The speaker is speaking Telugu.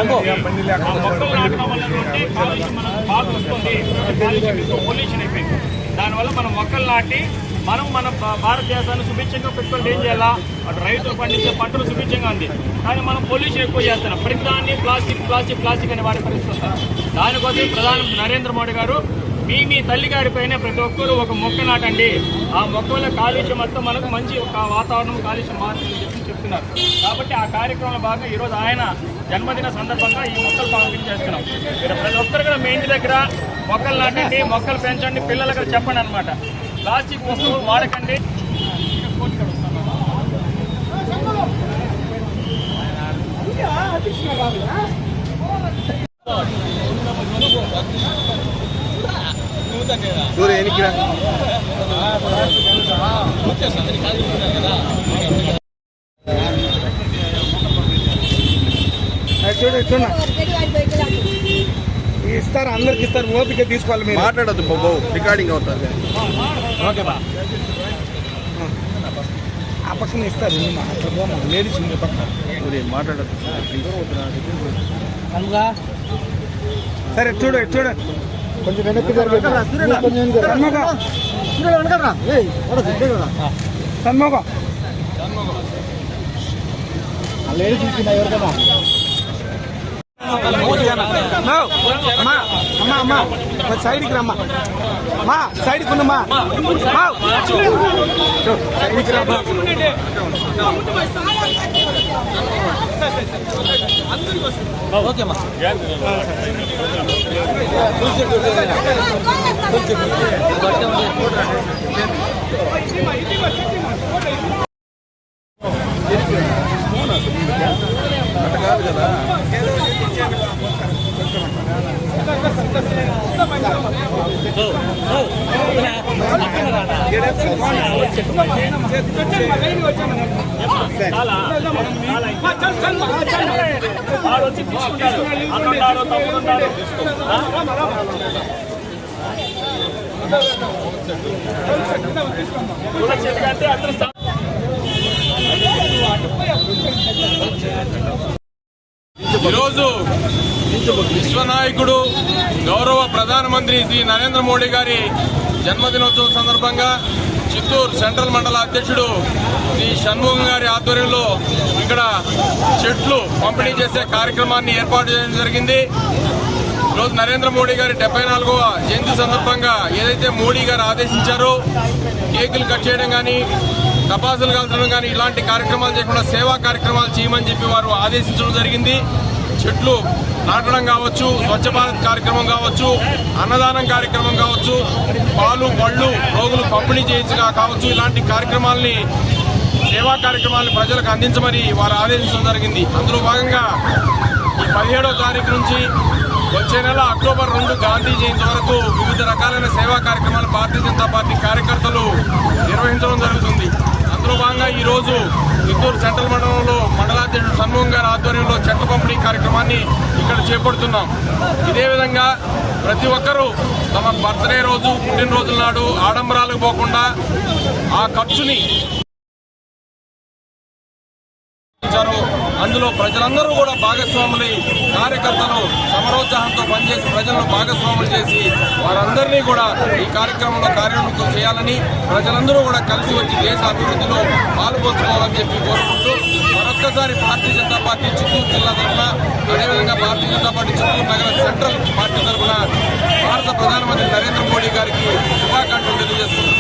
మొక్కలు నాటడం వల్ల కాలుష్యం మనకు బాగా వస్తుంది. పొల్యూషన్ అయిపోయింది. దానివల్ల మనం మొక్కలు నాటి మనం మన భారతదేశాన్ని సుభిక్షంగా పెట్టుకుంటే ఏం చేయాలా? అటు రైతులు పండించే పంటలు సుభిక్షంగా ఉంది, కానీ మనం పొల్యూషన్ ఎక్కువ చేస్తున్నాం. ప్రతిదాన్ని ప్లాస్టిక్ ప్లాస్టిక్ ప్లాస్టిక్ అనే వాడి పరిస్థితి వస్తాం. దానికోసం ప్రధాని నరేంద్ర మోడీ గారు మీ తల్లి గారిపైన ప్రతి ఒక్కరూ ఒక మొక్క నాటండి. ఆ మొక్క వల్ల కాలుష్యం మొత్తం మనకు మంచి ఒక వాతావరణం కాలుష్యం మారుతుందని చెప్పి చెప్తున్నారు. కాబట్టి ఆ కార్యక్రమంలో భాగంగా ఈరోజు ఆయన జన్మదిన సందర్భంగా ఈ మొక్కలు పంపిణీ చేస్తున్నాం. ప్రతి ఒక్కరు కూడా మీ ఇంటి దగ్గర మొక్కలు నాటండి, మొక్కలు పెంచండి, పిల్లలకు చెప్పండి అనమాట. ప్లాస్టిక్ వస్తువులు వాడకండి. ఇస్తారు, అందరికి ఇస్తారు. ఓపిక తీసుకోవాలి. మీరు మాట్లాడద్దు బాబు, రికార్డింగ్ అవుతుంది. ఓకే బా, ఆ పక్కన ఇస్తారు. లేడీస్ ఉంది పక్కన, మాట్లాడద్దు. సరే చూడు చూడు, కొంచెం వెనక్కి సన్మోగం లేడీస్ ఇచ్చిందా ఎవరికైనా? అమ్మా సైడ్కి రమ్మా, మా సైడ్కి ఉన్నమ్మా, సైడ్కి రమ్మా. ఓకేమ్మా. కాదు కదా, ఈరోజు విశ్వనాయకుడు గౌరవ ప్రధానమంత్రి శ్రీ నరేంద్ర మోడీ గారి జన్మదినోత్సవం సందర్భంగా చిత్తూరు సెంట్రల్ మండల అధ్యక్షుడు శ్రీ షణ్ముఖం గారి ఆధ్వర్యంలో ఇక్కడ చెట్లు పంపిణీ చేసే కార్యక్రమాన్ని ఏర్పాటు చేయడం జరిగింది. ఈరోజు నరేంద్ర మోడీ గారి 74వ జయంతి సందర్భంగా ఏదైతే మోడీ గారు ఆదేశించారో కేకులు కట్ చేయడం కానీ, టపాసులు కాల్చడం కానీ ఇలాంటి కార్యక్రమాలు చేయకుండా సేవా కార్యక్రమాలు చేయమని చెప్పి వారు ఆదేశించడం జరిగింది. చెట్లు నాటడం కావచ్చు, స్వచ్ఛ భారత్ కార్యక్రమం కావచ్చు, అన్నదానం కార్యక్రమం కావచ్చు, పాలు పళ్ళు రోగులు పంపిణీ చేయించగా కావచ్చు, ఇలాంటి కార్యక్రమాలని సేవా కార్యక్రమాలను ప్రజలకు అందించమని వారు ఆదేశించడం జరిగింది. అందులో భాగంగా ఈ 17వ తారీఖు నుంచి వచ్చే నెల అక్టోబర్ 2 గాంధీ జయంతి వరకు వివిధ రకాలైన సేవా కార్యక్రమాలు భారతీయ జనతా పార్టీ కార్యకర్తలు నిర్వహించడం జరుగుతుంది. అందులో భాగంగా ఈరోజు చిత్తూరు సెంట్రల్ మండలంలో మండలాధ్యక్షుడు షణ్ముఖం గారి ఆధ్వర్యంలో చెట్ల పంపిణీ కార్యక్రమాన్ని ఇక్కడ చేపడుతున్నాం. ఇదే విధంగా ప్రతి ఒక్కరూ తమ బర్త్డే రోజు, పుట్టినరోజుల నాడు ఆడంబరాలకు పోకుండా ఆ ఖర్చుని అందులో ప్రజలందరూ కూడా భాగస్వాములై, కార్యకర్తలు సమరోత్సాహంతో పనిచేసి ప్రజలను భాగస్వాములు చేసి వారందరినీ కూడా ఈ కార్యక్రమంలో కార్యోన్ముఖం చేయాలని, ప్రజలందరూ కూడా కలిసి వచ్చి దేశ అభివృద్ధిలో పాల్పంచుకోవాలని చెప్పి కోరుకుంటూ మరొక్కసారి భారతీయ జనతా పార్టీ చిత్తూరు జిల్లా తరఫున, అదేవిధంగా భారతీయ జనతా పార్టీ చిత్తూరు నగర సెంట్రల్ పార్టీ తరఫున భారత ప్రధానమంత్రి నరేంద్ర మోడీ గారికి శుభాకాంక్షలు తెలియజేస్తున్నారు.